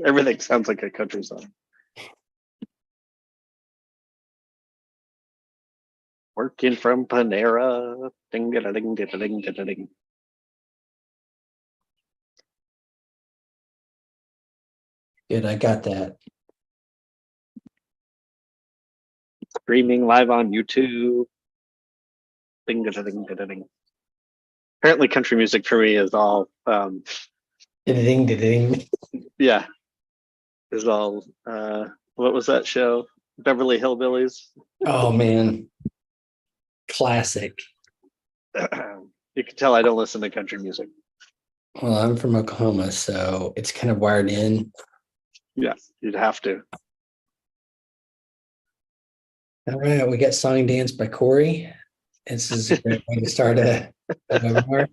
Everything sounds like a country song. Working from Panera. Ding, ding, ding, ding, ding, ding, ding. Good, I got that. Streaming live on YouTube. Ding, ding, ding, ding, ding. Apparently, country music for me is all. Ding, ding. Yeah, is all. What was that show? Beverly Hillbillies. Oh man, classic. You can tell I don't listen to country music. Well, I'm from Oklahoma, so it's kind of wired in. Yeah, you'd have to. All right, we got Song and Dance by Cory. This is a great way to start a webinar.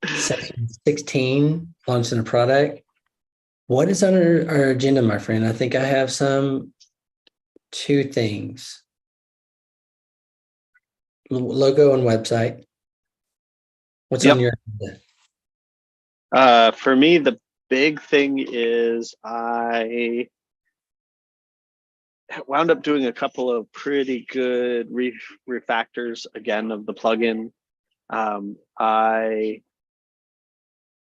Section 16, launching a product. What is on our agenda, my friend? I think I have two things. Logo and website. What's on your agenda? For me, the big thing is I wound up doing a couple of pretty good refactors again of the plugin.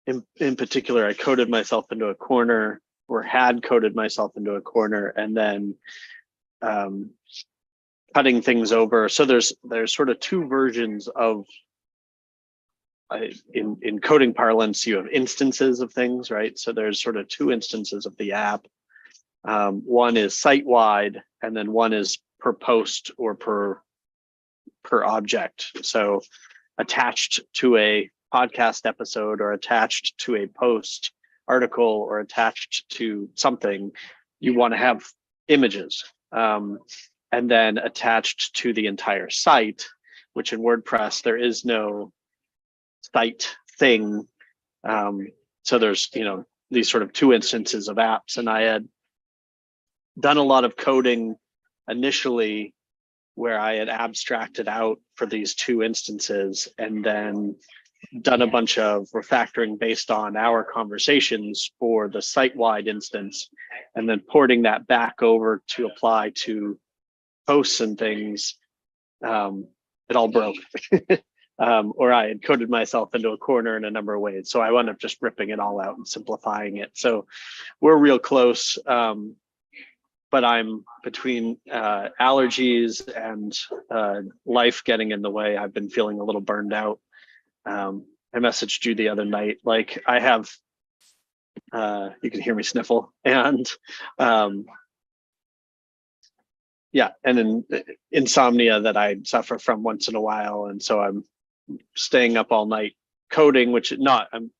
In particular, I coded myself into a corner, or had coded myself into a corner, and then cutting things over. So there's sort of two versions of. In coding parlance, you have instances of things, right? So there's sort of two instances of the app. One is site-wide, and then one is per post or per object. So attached to a podcast episode, or attached to a post article, or attached to something, you want to have images. And then attached to the entire site, which in WordPress, there is no site thing. So there's, these sort of two instances of apps, and I had done a lot of coding initially where I had abstracted out for these two instances, and then done a bunch of refactoring based on our conversations for the site-wide instance, and then porting that back over to apply to posts and things. It all broke. Or I had coded myself into a corner in a number of ways. So I wound up just ripping it all out and simplifying it. So we're real close, but I'm between allergies and life getting in the way. I've been feeling a little burned out. I messaged you the other night, like I have, you can hear me sniffle, and yeah, and then insomnia that I suffer from once in a while. And so I'm staying up all night coding, which I'm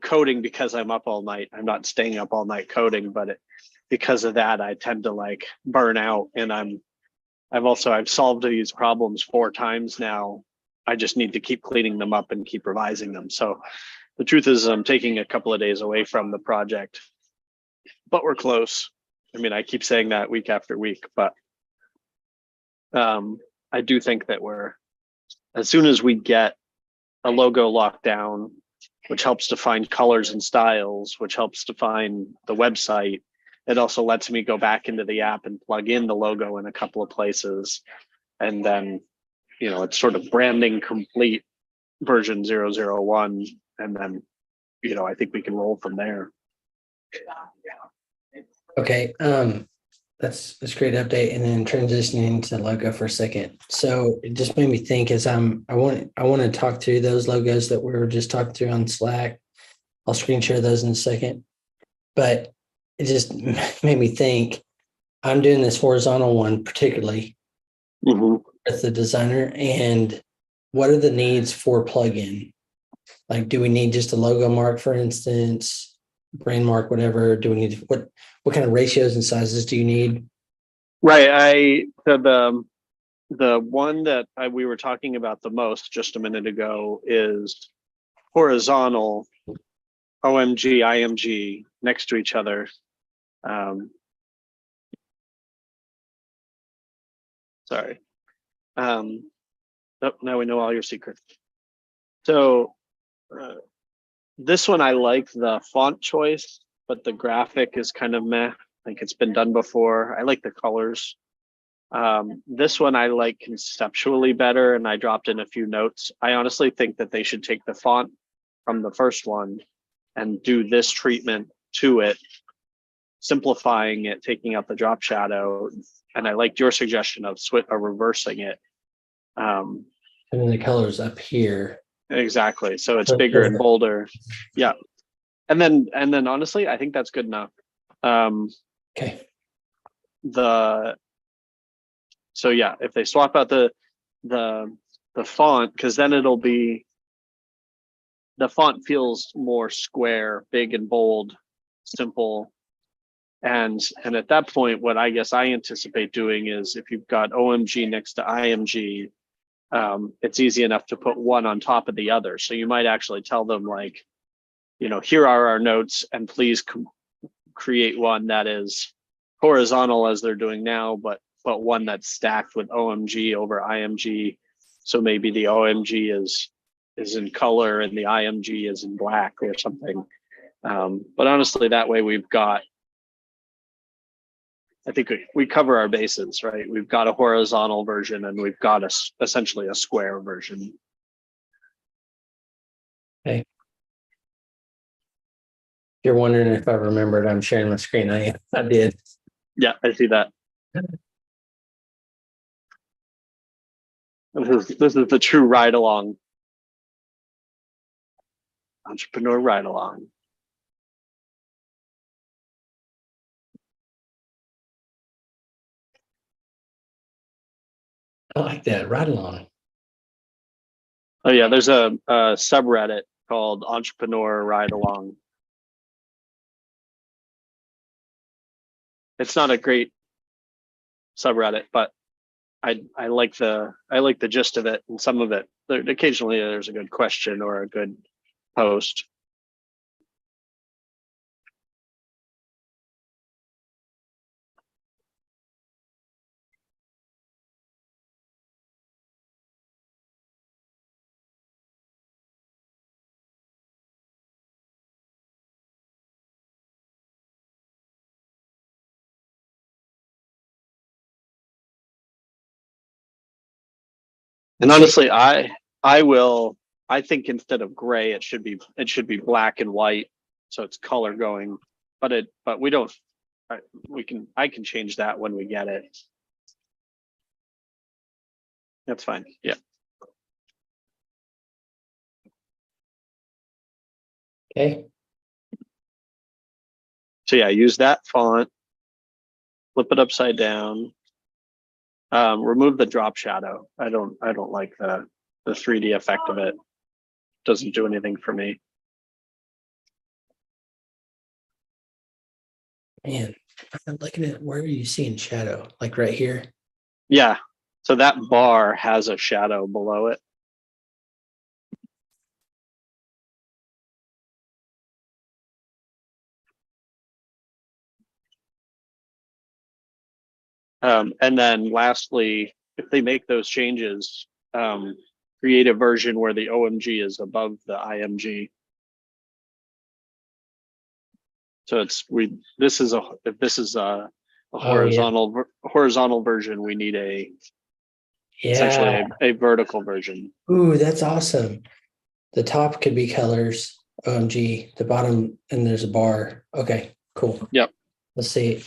coding because I'm up all night. I'm not staying up all night coding, but because of that, I tend to like burn out. And I've solved these problems 4 times now. I just need to keep cleaning them up and keep revising them. So the truth is, I'm taking a couple of days away from the project, but we're close. I mean, I keep saying that week after week, but I do think that as soon as we get a logo locked down, which helps define colors and styles, which helps define the website, it also lets me go back into the app and plug in the logo in a couple of places. And then, it's sort of branding complete version 001. And then, I think we can roll from there. Okay. That's a great update. And then transitioning to logo for a second. So it just made me think as I want to talk through those logos that we were just talking through on Slack. I'll screen share those in a second. But it just made me think, I'm doing this horizontal one particularly with the designer. And what are the needs for plugin? Like, do we need just a logo mark, for instance, brand mark, whatever? Do we need what kind of ratios and sizes do you need? Right. The one that we were talking about the most just a minute ago is horizontal, OMG, IMG next to each other. Sorry. Now we know all your secrets. So this one, I like the font choice, but the graphic is kind of meh. Like it's been done before. I like the colors. This one I like conceptually better, and I dropped in a few notes. I honestly think that they should take the font from the first one and do this treatment to it, simplifying it, taking out the drop shadow. And I liked your suggestion of reversing it. And then the colors up here. Exactly. So it's bigger and bolder. Yeah. And then honestly, I think that's good enough. Okay. So yeah, if they swap out the font, because then it'll be, the font feels more square, big and bold, simple. And at that point, what I guess I anticipate doing is, if you've got OMG next to IMG, it's easy enough to put one on top of the other. So you might actually tell them, like, here are our notes, and please create one that is horizontal as they're doing now, but one that's stacked with OMG over IMG. So maybe the OMG is in color and the IMG is in black or something. But honestly, that way I think we cover our bases, right? We've got a horizontal version and we've got essentially a square version. Okay. If you're wondering if I remembered, I'm sharing my screen. I did. Yeah, I see that. This is the true ride along. Entrepreneur ride along. I like that. Right along. Oh yeah, there's a subreddit called Entrepreneur Ride Along. It's not a great subreddit, but I like the gist of it, and some of it. Occasionally there's a good question or a good post. And honestly, I think instead of gray, it should be black and white, so it's color going. But we don't. I can change that when we get it. That's fine. Yeah. Okay. So yeah, use that font. Flip it upside down. Remove the drop shadow. I don't like the 3D effect of it. Doesn't do anything for me. Man, I'm looking at, where are you seeing shadow? Like right here? Yeah. So that bar has a shadow below it. And then lastly, if they make those changes, create a version where the OMG is above the IMG. So if this is a horizontal version, we need essentially a vertical version. Ooh, that's awesome. The top could be colors, OMG, the bottom, and there's a bar. Okay, cool. Yep. Let's see.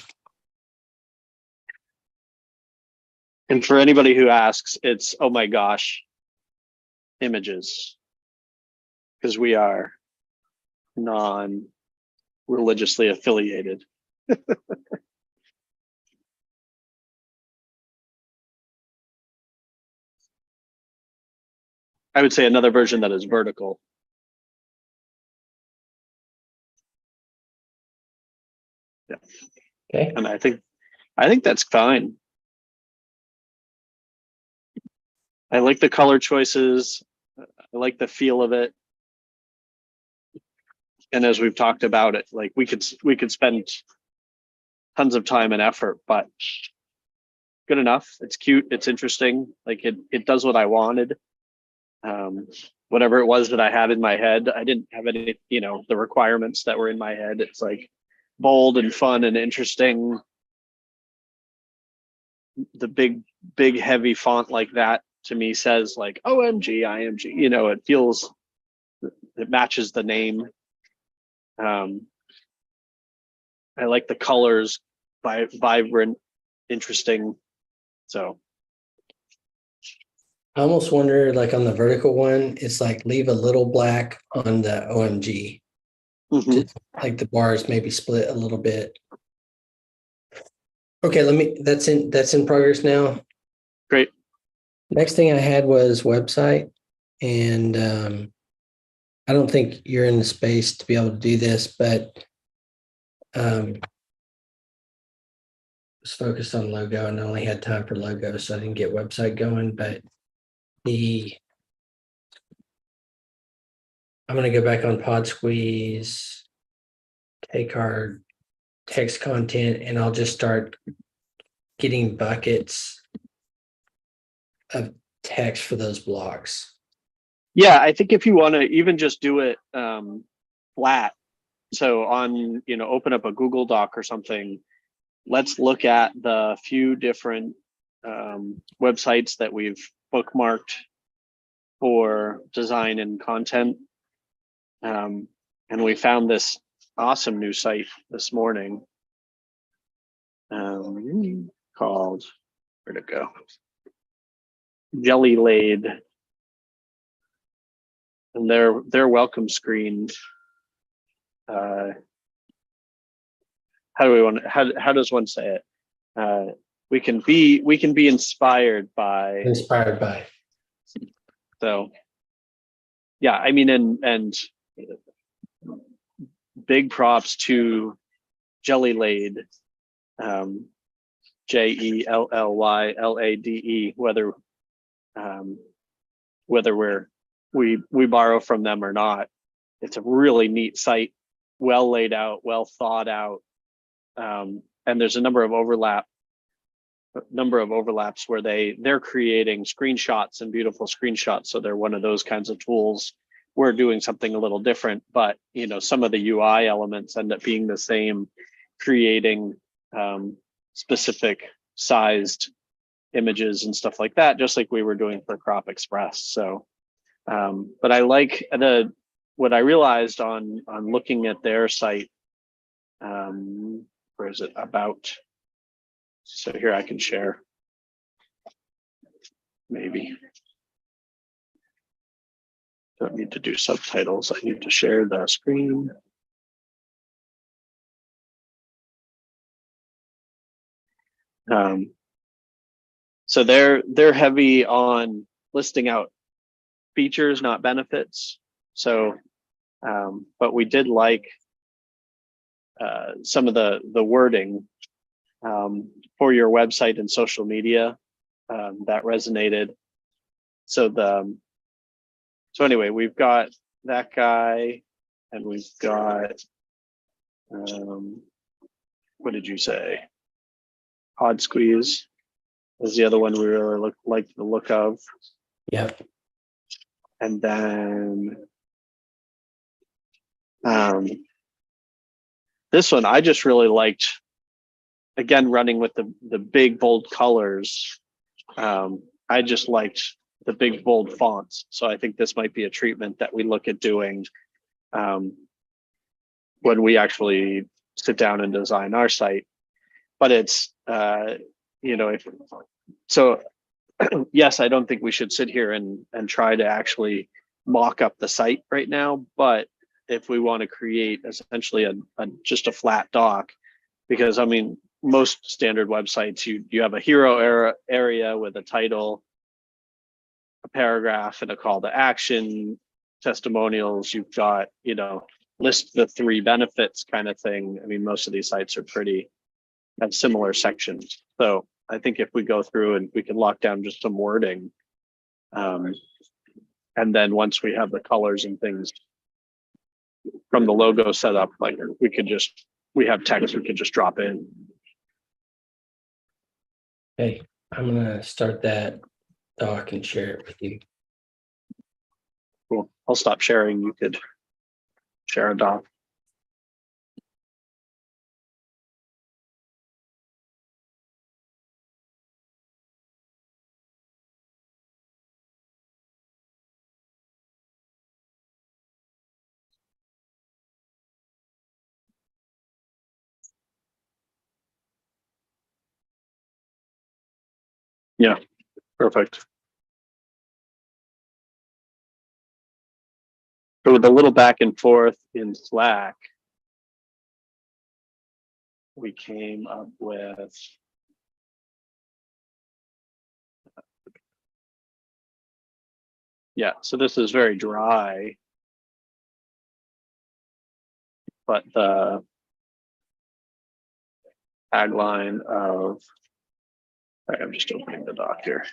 And for anybody who asks, it's, oh my gosh, images, because we are non-religiously affiliated. I would say another version that is vertical. Yeah. Okay. And I think that's fine. I like the color choices. I like the feel of it. And as we've talked about it, like we could spend tons of time and effort, but good enough. It's cute. It's interesting. Like it does what I wanted. Whatever it was that I had in my head, I didn't have any, the requirements that were in my head. It's like, bold and fun and interesting. The big heavy font like that to me says like OMG, IMG, you know, it matches the name. I like the colors, vibrant, interesting. So I almost wonder, like on the vertical one, it's like leave a little black on the OMG. Just like the bars maybe split a little bit. Okay, that's in progress now. great. Next thing I had was website, and I don't think you're in the space to be able to do this, but was focused on logo and I only had time for logo, so I didn't get website going. But I'm going to go back on Pod Squeeze, take our text content, and I'll just start getting buckets of text for those blocks. Yeah, I think if you want to even just do it flat, so on, you know, open up a Google Doc or something, let's look at the few different websites that we've bookmarked for design and content. And we found this awesome new site this morning called, where'd it go? Jelly Laid. And their welcome screen. How does one say it? We can be inspired by. So yeah, I mean, and big props to Jelly Laid, JELLYLADE, whether we borrow from them or not. It's a really neat site, well laid out, well thought out, and there's a number of overlaps where they're creating screenshots and beautiful screenshots. So they're one of those kinds of tools. We're doing something a little different, but you know, some of the UI elements end up being the same, creating specific sized images and stuff like that, just like we were doing for Crop Express. So, but I like what I realized on looking at their site. Where is it about? So here I can share. Maybe. Don't need to do subtitles. I need to share the screen. So they're heavy on listing out features, not benefits. So, but we did like some of the wording for your website and social media that resonated. So anyway, we've got that guy, and we've got what did you say? Pod Squeeze was the other one we really liked the look of. Yep. And then this one I just really liked. Again, running with the big bold colors. I just liked the big bold fonts. So I think this might be a treatment that we look at doing when we actually sit down and design our site. But it's you know, so yes, I don't think we should sit here and try to actually mock up the site right now. But if we want to create essentially just a flat doc, because I mean, most standard websites, you have a hero area with a title, a paragraph, and a call to action. Testimonials, you've got, you know, list the 3 benefits kind of thing. I mean, most of these sites are have similar sections. So I think if we go through and we can lock down just some wording, and then once we have the colors and things from the logo set up, like we have text we could just drop in. Okay, I'm gonna start that doc and share it with you. Cool. I'll stop sharing. You could share a doc. Yeah, perfect. So with a little back and forth in Slack, we came up with, yeah, so this is very dry, but the tagline of, sorry, I'm just opening the doc here.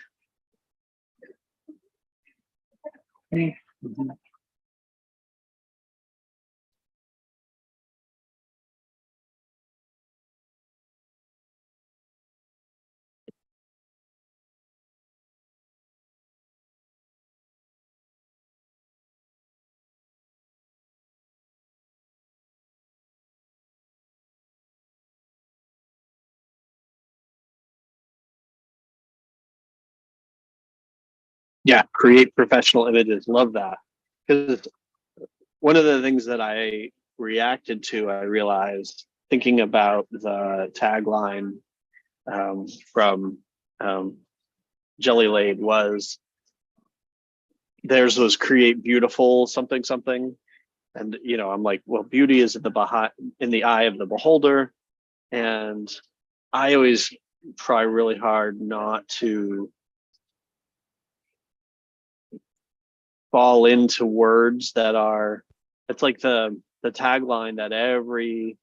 Mhm. Yeah, create professional images. Love that. Because one of the things that I reacted to, I realized thinking about the tagline from Jelly Laid was, theirs was create beautiful something something, and I'm like, well, beauty is in the eye of the beholder, and I always try really hard not to fall into words that are, it's like the tagline that every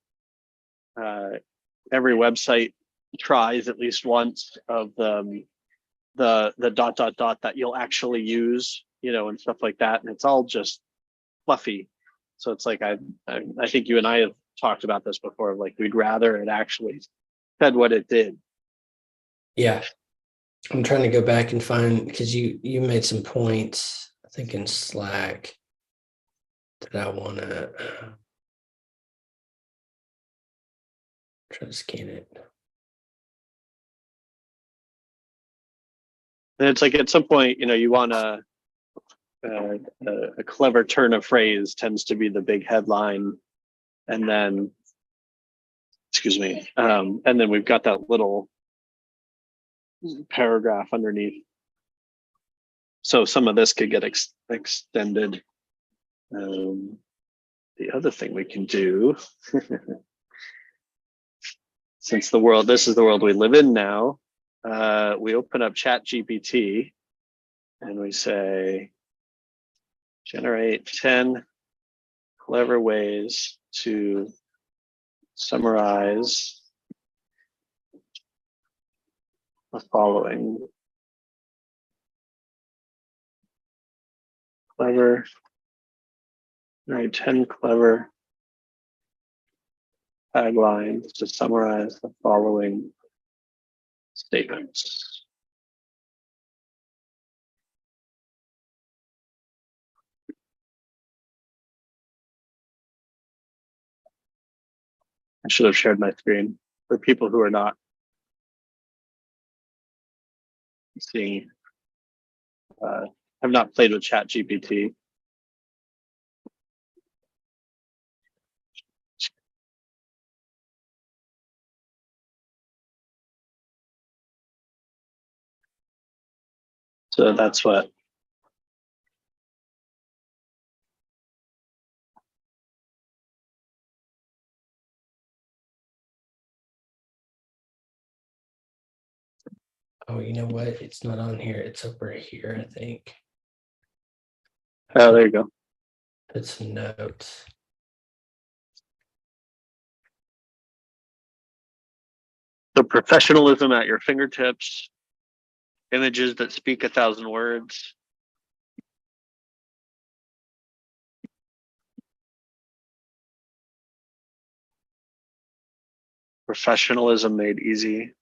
website tries at least once, of the dot dot dot that you'll actually use, and stuff like that, and it's all just fluffy. So it's like I think you and I have talked about this before, like we'd rather it actually said what it did. Yeah. I'm trying to go back and find, because you made some points, I think in Slack, that I want to try to scan it. And it's like at some point, you want a clever turn of phrase tends to be the big headline, and then, excuse me, and then we've got that little paragraph underneath. So some of this could get extended. The other thing we can do, since this is the world we live in now, we open up Chat GPT and we say, generate 10 clever ways to summarize the following. Clever, all right, 10 clever taglines to summarize the following statements. I should have shared my screen for people who are not seeing, have not played with Chat GPT. So that's what. Oh, you know what? It's not on here. It's over here, I think. Oh, there you go. Put some notes. So professionalism at your fingertips, images that speak 1,000 words. Professionalism made easy.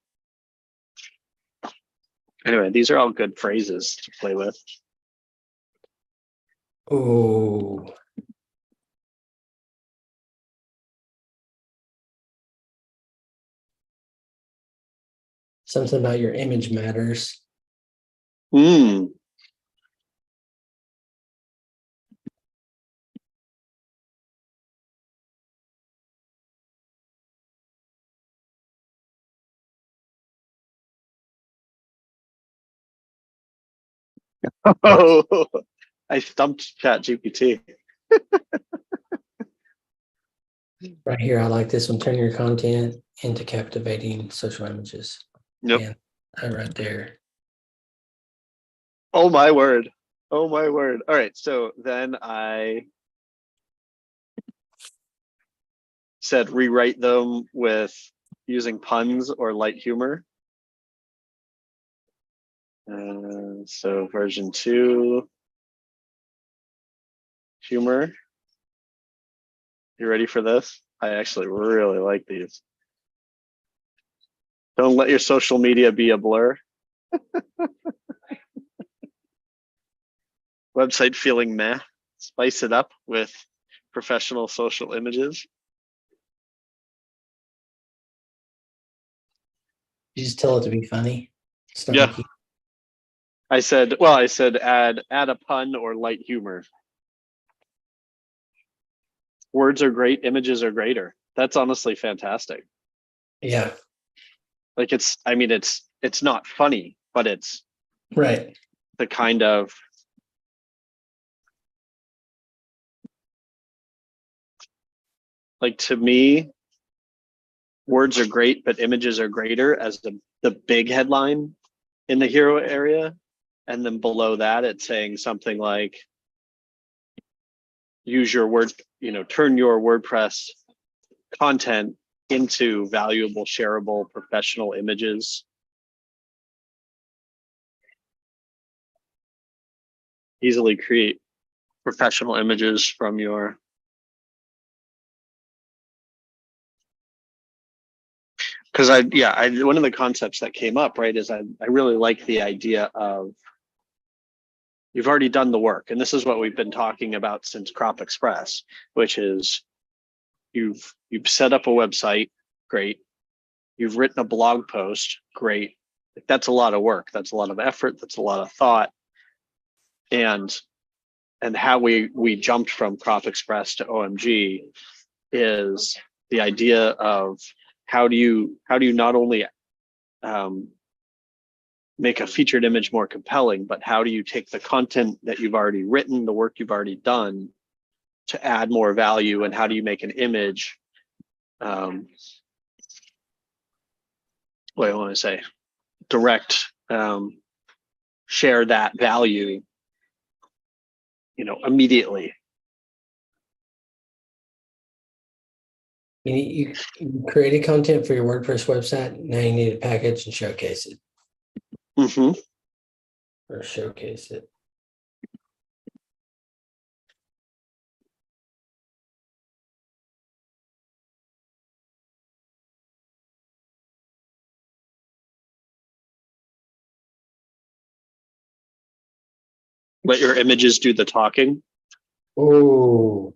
Anyway, these are all good phrases to play with. Oh, something about your image matters. Mm. Oh, I stumped ChatGPT. Right here, I like this one. Turn your content into captivating social images. Yep. Man, that right there. Oh my word. Oh my word. All right. So then I said rewrite them with using puns or light humor. So version 2, humor. You ready for this? I actually really like these. Don't let your social media be a blur. Website feeling meh. Spice it up with professional social images. You just tell it to be funny. Yeah. Snarky. I said add a pun or light humor. Words are great, images are greater. That's honestly fantastic. Yeah. Like it's not funny, but it's Right. the kind of like, to me, words are great, but images are greater as the big headline in the hero area. And then below that, it's saying something like, use your word, turn your WordPress content into valuable, shareable, professional images. Easily create professional images from your. Because one of the concepts that came up, right, is I really like the idea of, you've already done the work. And this is what we've been talking about since Crop Express, which is you've set up a website, great. You've written a blog post, great. That's a lot of work. That's a lot of effort. That's a lot of thought. And how we jumped from Crop Express to OMG is the idea of how do you not only make a featured image more compelling, but how do you take the content that you've already written, the work you've already done, to add more value, and how do you make an image what do I want to say, direct share that value immediately. You created content for your WordPress website. Now you need to package and showcase it. Mm-hmm. Or showcase it. Let your images do the talking. Oh,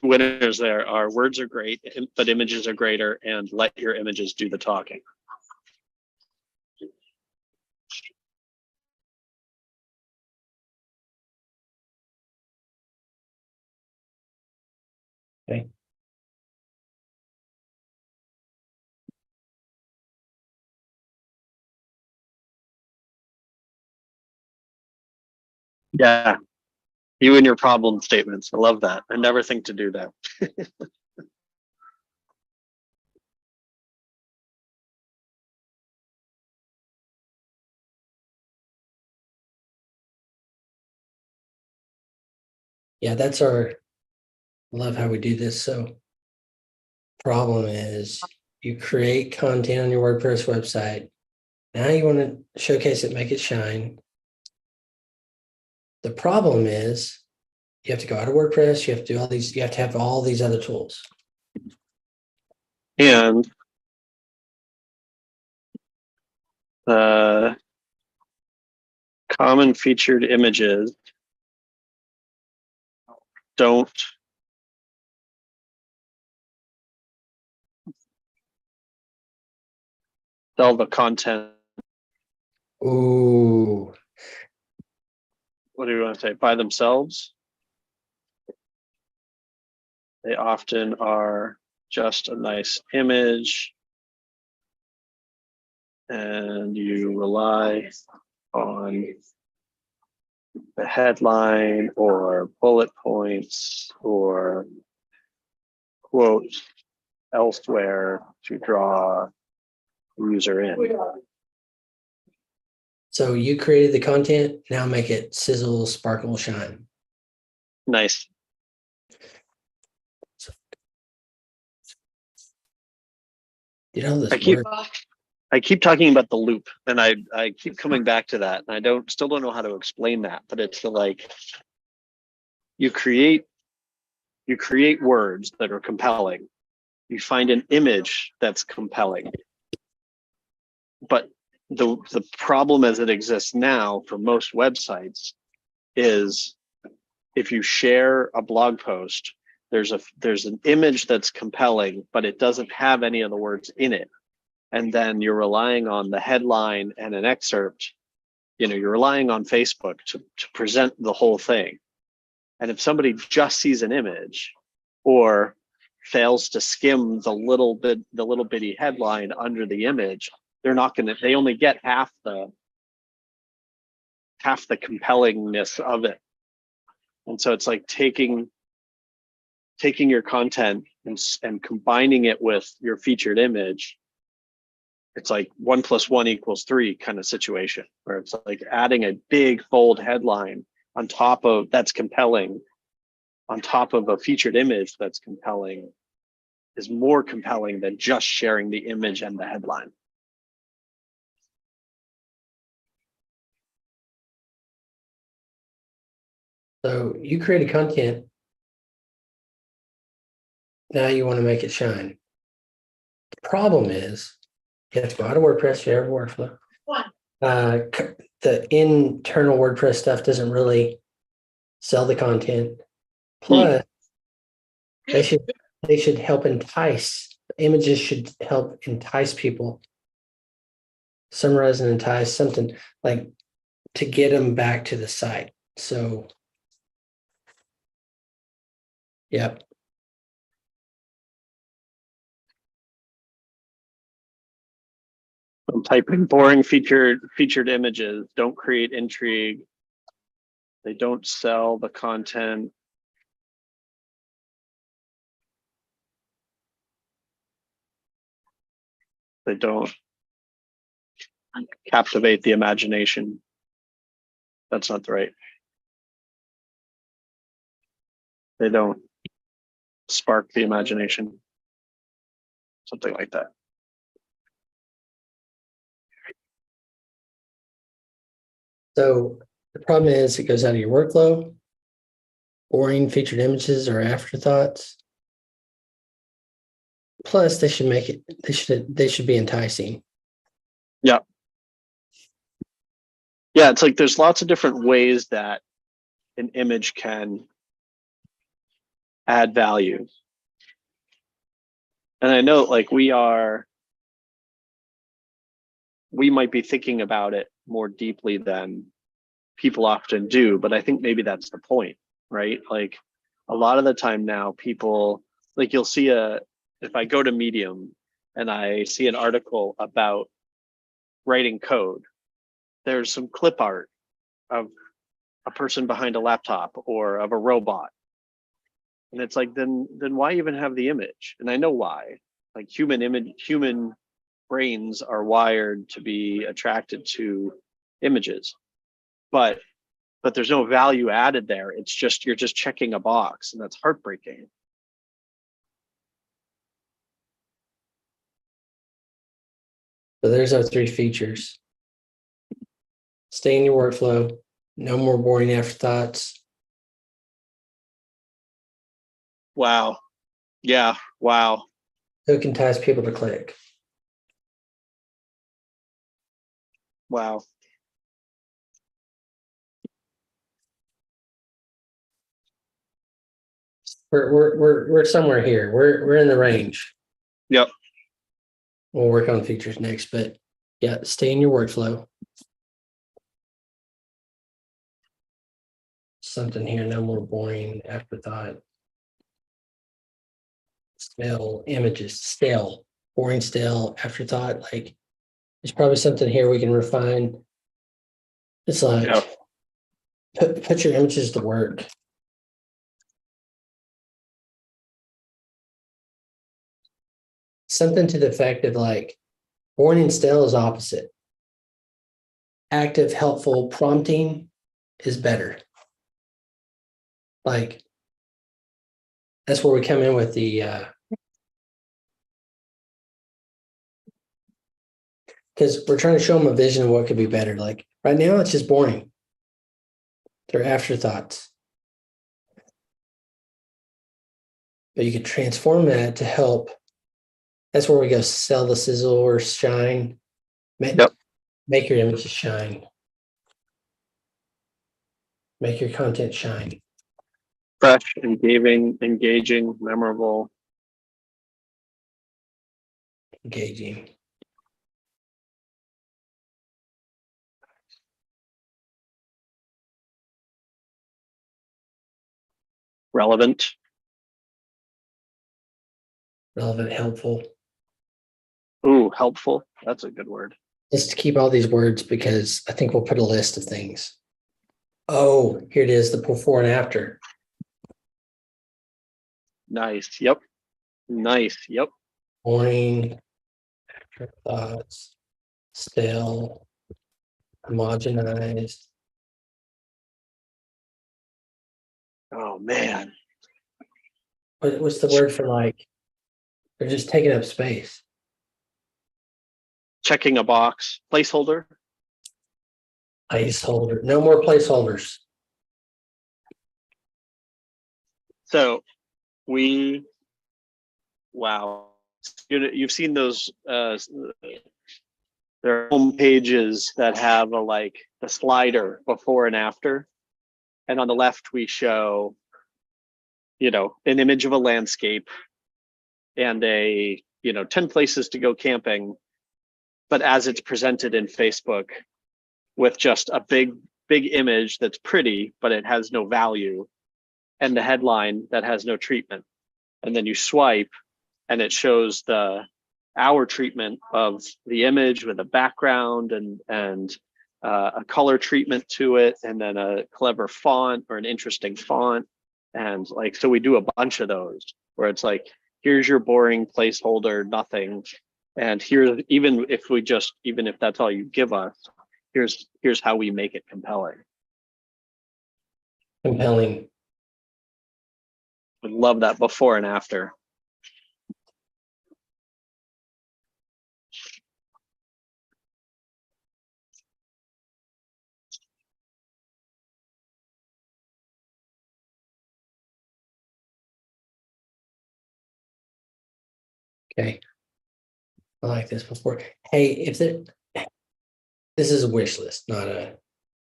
Winners there are words are great, but images are greater, and let your images do the talking. okay. Yeah. You and your problem statements. I love that. I never think to do that. Yeah, that's our, love how we do this. So problem is you create content on your WordPress website. Now you want to showcase it, make it shine. The problem is you have to go out of WordPress. You have to do all these, you have to have all these other tools. And common featured images don't sell the content. Ooh. What do you want to say? By themselves. They often are just a nice image and you rely on the headline or bullet points or quote elsewhere to draw the user in. So you created the content, now make it sizzle, sparkle, shine. Nice. You know this I keep talking about the loop, and I keep coming back to that, and I still don't know how to explain that, but it's like you create words that are compelling. You find an image that's compelling. But the problem as it exists now for most websites is if you share a blog post, there's an image that's compelling, but it doesn't have any of the words in it. And then you're relying on the headline and an excerpt. You're relying on Facebook to present the whole thing. And if somebody just sees an image or fails to skim the little bitty headline under the image, they only get half the compellingness of it. And so it's like taking your content and combining it with your featured image. It's like 1 + 1 = 3 kind of situation, where it's like adding a big bold headline on top of that's compelling, on top of a featured image that's compelling, is more compelling than just sharing the image and the headline. So you created content. Now you want to make it shine. The problem is you have to go out of WordPress, you have a workflow. The internal WordPress stuff doesn't really sell the content. Plus, they should help entice. Images should help entice people. Summarize and entice, something like to get them back to the site. So, yep. I'm typing boring featured images don't create intrigue. They don't sell the content. They don't captivate the imagination. That's not the right. They don't spark the imagination. Something like that. So the problem is it goes out of your workflow. Boring featured images or afterthoughts. Plus, they should make it. They should be enticing. Yeah. Yeah, it's like there's lots of different ways that an image can add value. And I know like we might be thinking about it more deeply than people often do, but I think maybe that's the point, right? Like a lot of the time now people, like you'll see if I go to Medium and I see an article about writing code, there's some clip art of a person behind a laptop or of a robot. And it's like, then why even have the image? And I know why. Like human brains are wired to be attracted to images, but there's no value added there. It's just you're just checking a box, and that's heartbreaking. So there's our 3 features. Stay in your workflow. No more boring afterthoughts. Wow. Yeah. Wow. So it can entice people to click. Wow. We're somewhere here. We're in the range. Yep. We'll work on features next, but yeah, stay in your workflow. Something here, no more boring afterthought. Stale images, stale, boring, stale afterthought. Like There's probably something here we can refine. It's like Yeah. put your images to work. Something to the effect of like boring and stale is opposite. Active, helpful prompting is better. Like that's where we come in with the because we're trying to show them a vision of what could be better. Like right now, it's just boring. They're afterthoughts. But you could transform that to help. That's where we go sell the sizzle or shine. Yep. Make your images shine. Make your content shine. Fresh, engaging, memorable. Engaging. Relevant. Relevant, helpful. Ooh, helpful. That's a good word. Just to keep all these words because I think we'll put a list of things. Oh, here it is, the before and after. Nice. Yep. Nice. Yep. Boring, afterthoughts, stale, homogenized. Oh man. What's the word for like? They're just taking up space. Checking a box. Placeholder. Placeholder. No more placeholders. So wow. You've seen those there are home pages that have a slider before and after. And on the left we show, an image of a landscape and 10 places to go camping. But as it's presented in Facebook with just a big image that's pretty, but it has no value, and the headline that has no treatment. And then you swipe and it shows our treatment of the image with a background and a color treatment to it, and then a clever font or an interesting font. And so we do a bunch of those where it's like, here's your boring placeholder, nothing. And here, even if that's all you give us, here's how we make it compelling. Compelling. I love that before and after. Okay. I like this before. Hey, this is a wish list,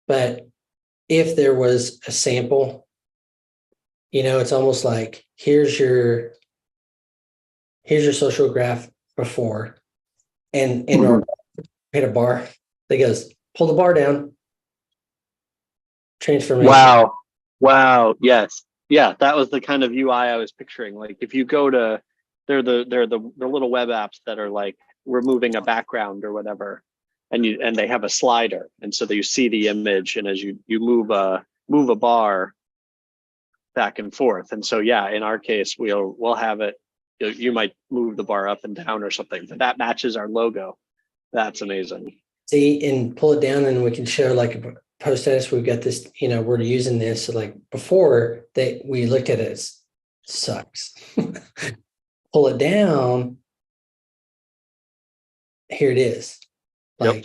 but if there was a sample, it's almost like here's your social graph before, and or hit a bar that goes, pull the bar down. Transformation. Wow. Yes. Yeah. That was the kind of UI I was picturing. Like if you go to, they're the little web apps that are like removing a background or whatever, and they have a slider, and so that you see the image, and as you move a bar back and forth. And so yeah, in our case, we'll have it. You might move the bar up and down or something, but that matches our logo. That's amazing. See, and pull it down, and we can show like a post status. We've got this, we're using this. So like before we looked at it as sucks. Pull it down. Here it is. Like, Yep.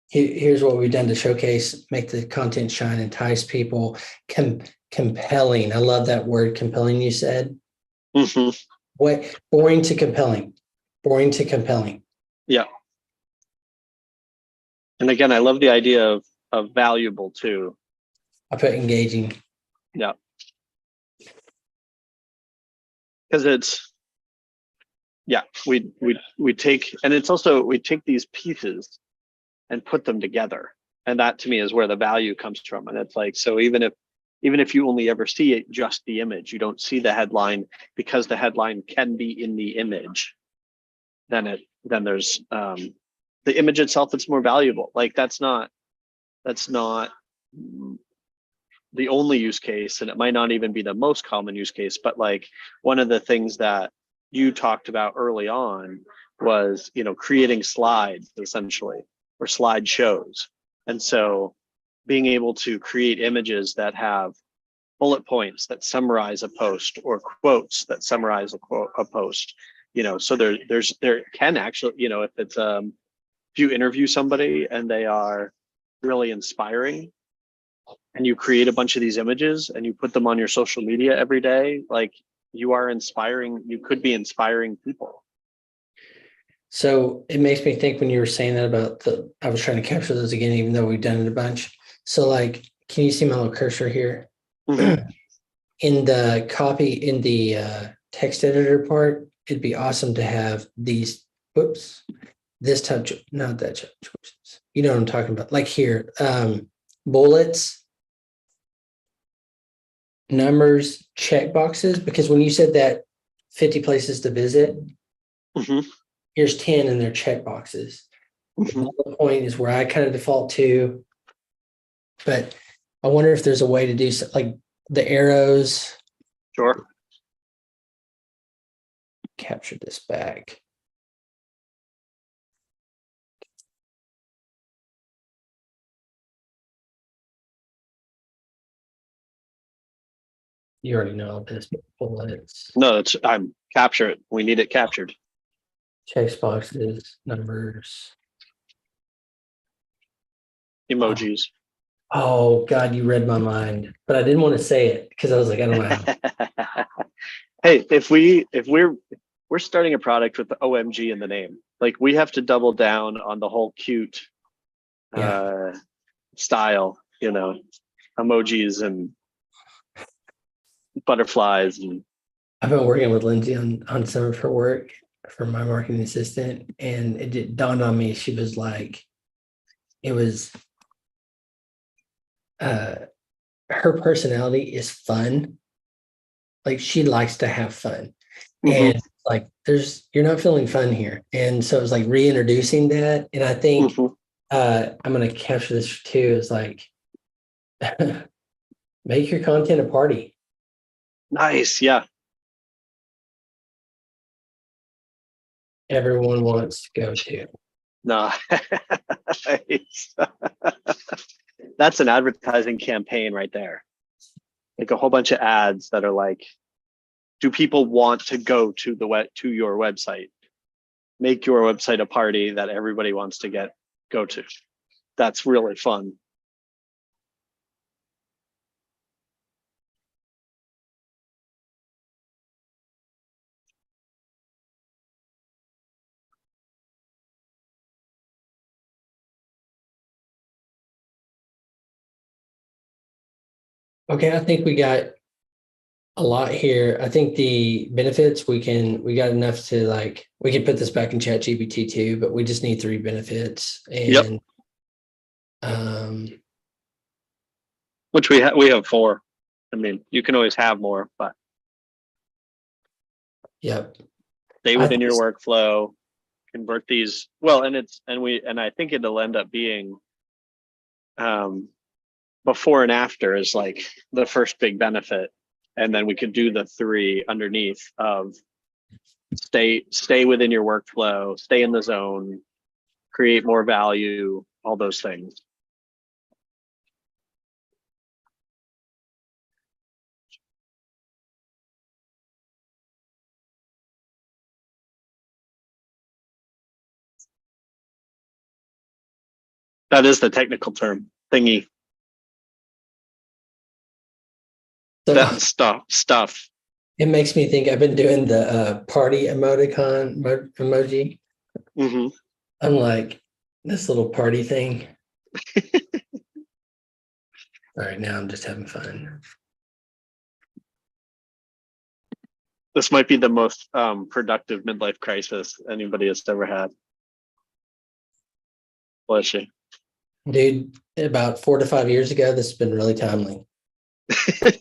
Here's what we've done to showcase, make the content shine, entice people. Compelling. I love that word, compelling. You said. Mm-hmm. What? Boring to compelling. Boring to compelling. Yeah. And again, I love the idea of valuable too. I put engaging. Yeah. Because we take, and it's also, we take these pieces and put them together. And that to me is where the value comes from. And it's like, so even if you only ever see it, just the image, you don't see the headline, because the headline can be in the image, then there's the image itself that's more valuable. Like that's not the only use case, and it might not even be the most common use case, but like one of the things that you talked about early on was, creating slides essentially, or slide shows. And so being able to create images that have bullet points that summarize a post, or quotes that summarize a post, so there can actually, if it's if you interview somebody and they are really inspiring, and you create a bunch of these images and you put them on your social media every day, like you could be inspiring people. So it makes me think, when you were saying that about I was trying to capture those again, even though we've done it a bunch. So like, can you see my little cursor here? Mm-hmm. In the copy, in the text editor part, it'd be awesome to have these, this type, not that choices. You know what I'm talking about? Like here, bullets, numbers, check boxes, because when you said that 50 places to visit, Mm-hmm. here's 10 and they're check boxes. Mm-hmm. The bullet point is where I kind of default to, but I wonder if there's a way to do like the arrows. Sure. Capture this back. You already know this. Bullets. No, I'm capture it. We need it captured. Check boxes, numbers, Emojis. Oh God, you read my mind, but I didn't want to say it because I was like, I don't know how. Hey, if we're starting a product with the OMG in the name, like we have to double down on the whole cute style, emojis and butterflies. And I've been working with Lindsay on some of her work for my marketing assistant, and it dawned on me. She was like, it was her personality is fun. Like she likes to have fun. And like you're not feeling fun here. And so it was like reintroducing that. And I think I'm gonna capture this too, is like make your content a party. Nice, yeah. Everyone wants to go to. No. That's an advertising campaign right there. Like a whole bunch of ads that are like, do people want to go to your website? Make your website a party that everybody wants to go to. That's really fun. Okay, I think we got a lot here. I think the benefits we got enough to like, we can put this back in ChatGPT too, but we just need 3 benefits. And which we have 4. I mean, you can always have more, but stay within your workflow, convert these well, and I think it'll end up being before and after is like the first big benefit. And then we could do the 3 underneath of stay within your workflow, stay in the zone, create more value, all those things. That is the technical term, thingy. That stuff. It makes me think, I've been doing the party emoticon emoji. Mm-hmm. I'm like, this little party thing. All right, now I'm just having fun. This might be the most productive midlife crisis anybody has ever had. Bless you. Dude, about 4 to 5 years ago, this has been really timely. I'm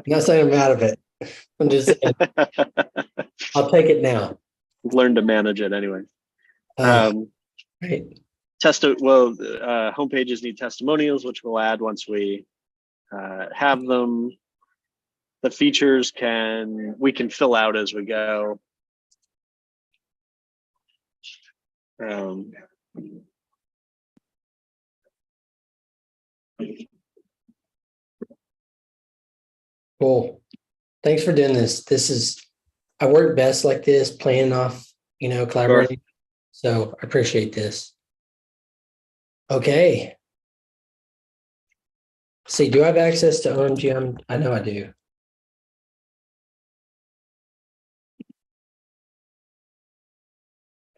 not saying I'm out of it. I'm just saying, I'll take it now. Learn to manage it anyway. Um, Right. homepages need testimonials, which we'll add once we have them. The features we can fill out as we go. Cool. Thanks for doing this. I work best like this, playing off, collaborating. So I appreciate this. Okay. See, do I have access to OMG? I know I do.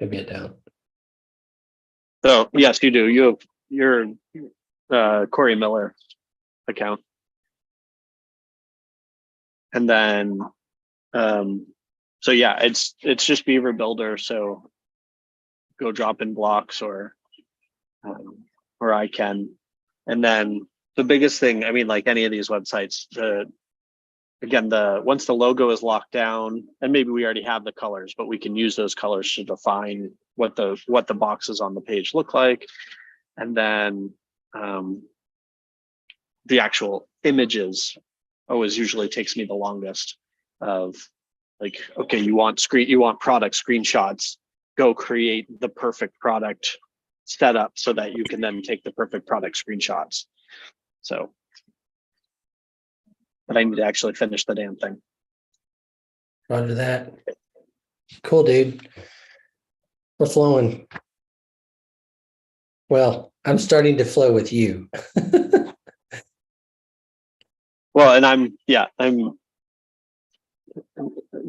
Maybe I don't. So yes, you do. You have your Cory Miller account. And then, so yeah, it's just Beaver Builder. So go drop in blocks or I can. And then the biggest thing, I mean, like any of these websites, once the logo is locked down, and maybe we already have the colors, but we can use those colors to define what the boxes on the page look like. And then the actual images always usually takes me the longest of like, okay, you want product screenshots, go create the perfect product setup so that you can then take the perfect product screenshots. So, but I need to actually finish the damn thing. Roger that. Cool, dude. We're flowing. Well, I'm starting to flow with you. Well, and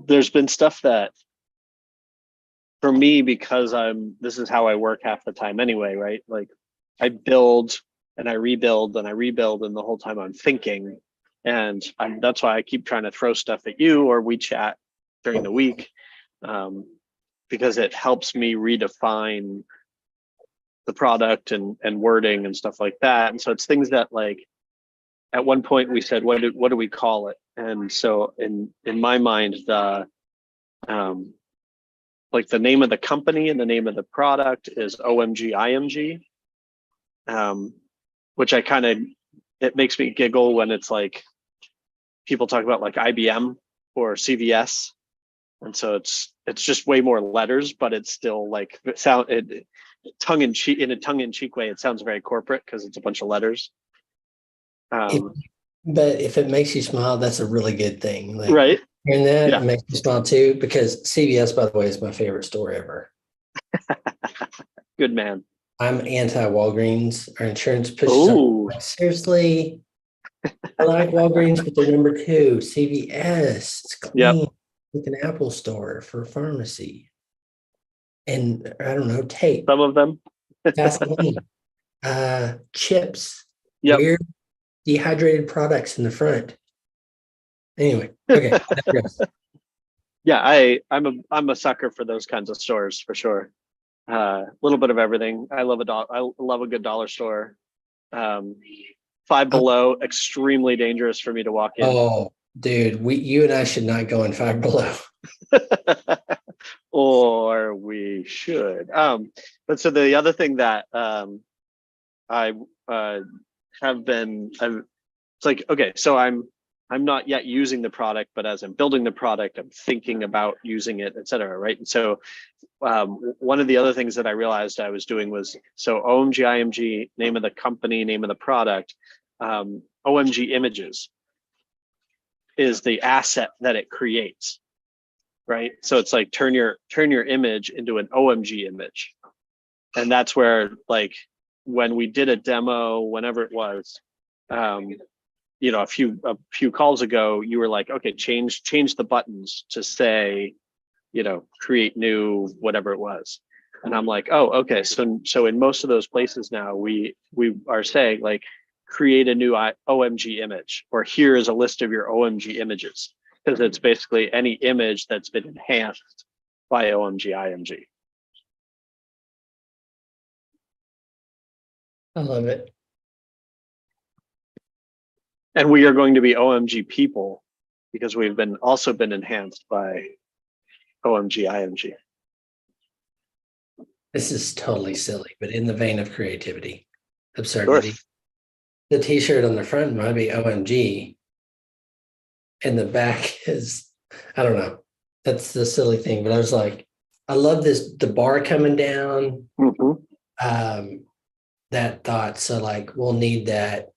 there's been stuff that for me, because this is how I work half the time anyway, right? Like I build and I rebuild and I rebuild, and the whole time I'm thinking, and that's why I keep trying to throw stuff at you or we chat during the week, because it helps me redefine the product and wording and stuff like that. And so it's things that, like, at one point we said, what do we call it? And so in my mind, like the name of the company and the name of the product is OMG IMG, which it makes me giggle when it's like people talk about like IBM or CVS. And so it's just way more letters, but it's still like in a tongue in cheek way, it sounds very corporate because it's a bunch of letters. But if it makes you smile, that's a really good thing. Like, right. And that makes me smile too, because CVS, by the way, is my favorite store ever. Good man. I'm anti-Walgreens. Our insurance pushes on. Like, seriously, I like Walgreens, but they're number 2. CVS, it's clean, like an Apple store for a pharmacy. And I don't know, tape. Some of them. Vaseline, chips. Yep. Weird dehydrated products in the front. Anyway, okay. Yeah, I'm a sucker for those kinds of stores for sure. A little bit of everything. I love a good dollar store. Five Below, extremely dangerous for me to walk in. Oh, dude, you and I should not go in Five Below. Or we should. But so the other thing that I have been, it's like, okay, so I'm not yet using the product, but as I'm building the product, I'm thinking about using it, et cetera, right? And so one of the other things that I realized I was doing was, so OMG IMG, name of the company, name of the product, OMG images is the asset that it creates, right? So it's like turn your image into an OMG image. And that's where, like, when we did a demo, whenever it was, a few calls ago, you were like, okay, change the buttons to say, create new, whatever it was. And I'm like, oh, okay. So in most of those places now, we are saying, like, create a new OMG image, or here is a list of your OMG images, because it's basically any image that's been enhanced by OMG IMG. I love it. And we are going to be OMG people because we've also been enhanced by OMG IMG. This is totally silly, but in the vein of creativity, Sure. absurdity. The t-shirt on the front might be OMG, and the back is, I don't know. That's the silly thing. But I was like, I love the bar coming down. Mhm. That thought. So like we'll need that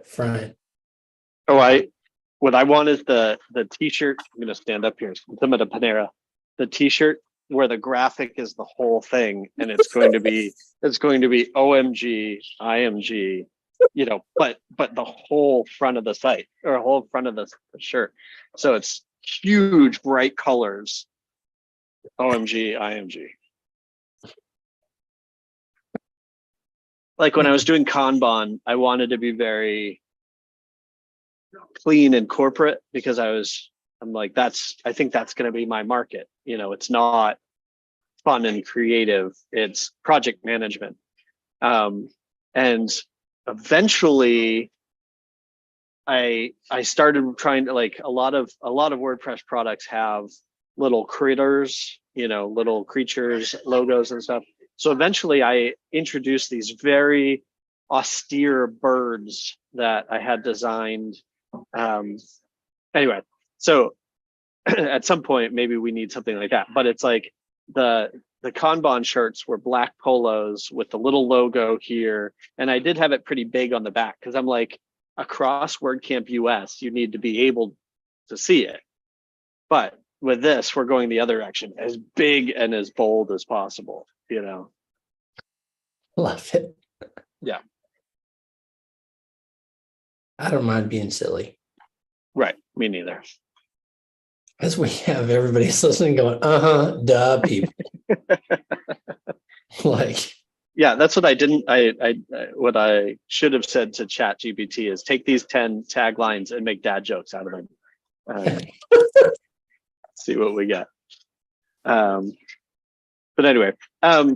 front. Oh, what I want is the t-shirt. I'm gonna stand up here. I'm at a Panera. The t-shirt where the graphic is the whole thing, and it's going to be OMG, IMG, but the whole front of the site or whole front of the shirt. So it's huge, bright colors. OMG, IMG. Like when I was doing Kanban, I wanted to be very clean and corporate because I'm like, I think that's going to be my market. It's not fun and creative, it's project management. And eventually I started trying to, like, a lot of WordPress products have little critters, little creatures, logos and stuff. So eventually I introduced these very austere birds that I had designed. Anyway, so at some point maybe we need something like that, but it's like the Kanban shirts were black polos with the little logo here, and I did have it pretty big on the back because I'm like, across WordCamp US you need to be able to see it, but with this we're going the other direction, as big and as bold as possible. Love it. Yeah. I don't mind being silly. Right, me neither. As we have everybody's listening going, duh, people. Like, yeah, that's what I didn't. What I should have said to Chat GPT is take these 10 taglines and make dad jokes out of them. See what we get. But anyway,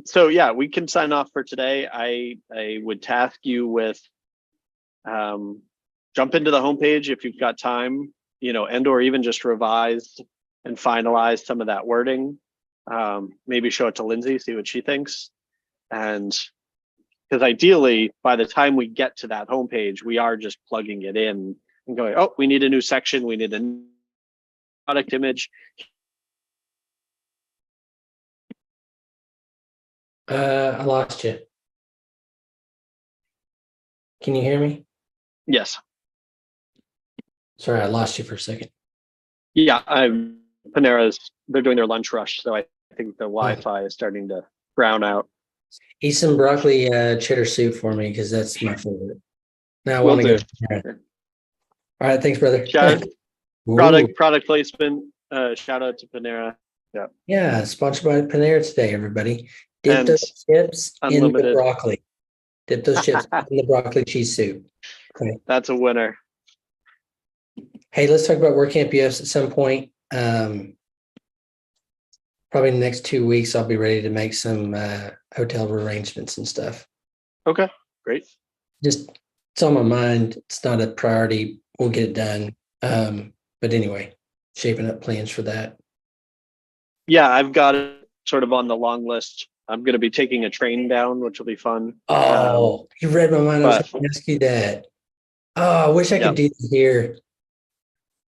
so yeah, we can sign off for today. I would task you with jump into the homepage if you've got time, and or even just revise and finalize some of that wording. Maybe show it to Lindsay, see what she thinks. And because ideally, by the time we get to that homepage, we are just plugging it in and going, oh, we need a new section, we need a new product image. I lost you. Can you hear me? Yes. Sorry, I lost you for a second. Yeah, they're doing their lunch rush, so I think the Wi-Fi is starting to brown out. Eat some broccoli cheddar soup for me because that's my favorite. Now I Will want to do. go. All right, thanks, brother. Product placement. Shout out to Panera. Yeah, sponsored by Panera today, everybody. Dip those chips unlimited. in the broccoli. Dip those chips in the broccoli cheese soup. Okay. That's a winner. Hey, let's talk about WordCamp US at some point. Probably in the next 2 weeks, I'll be ready to make some hotel arrangements and stuff. Okay, great. Just, it's on my mind. It's not a priority. We'll get it done. But anyway, shaping up plans for that. Yeah, I've got it sort of on the long list. I'm going to be taking a train down, which will be fun. Oh, you read my mind. I was going to ask you that. Oh, I wish I could do that here.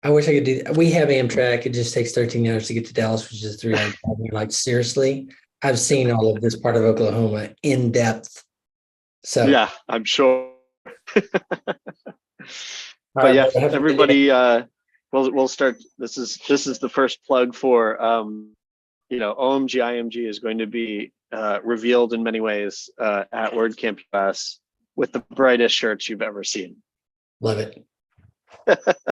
I wish I could do that. We have Amtrak. It just takes 13 hours to get to Dallas, which is 3 hours. Like, seriously, I've seen all of this part of Oklahoma in depth. So yeah, I'm sure. But yeah, everybody, we'll start. This is the first plug for OMG IMG is going to be revealed in many ways at WordCamp US with the brightest shirts you've ever seen. Love it.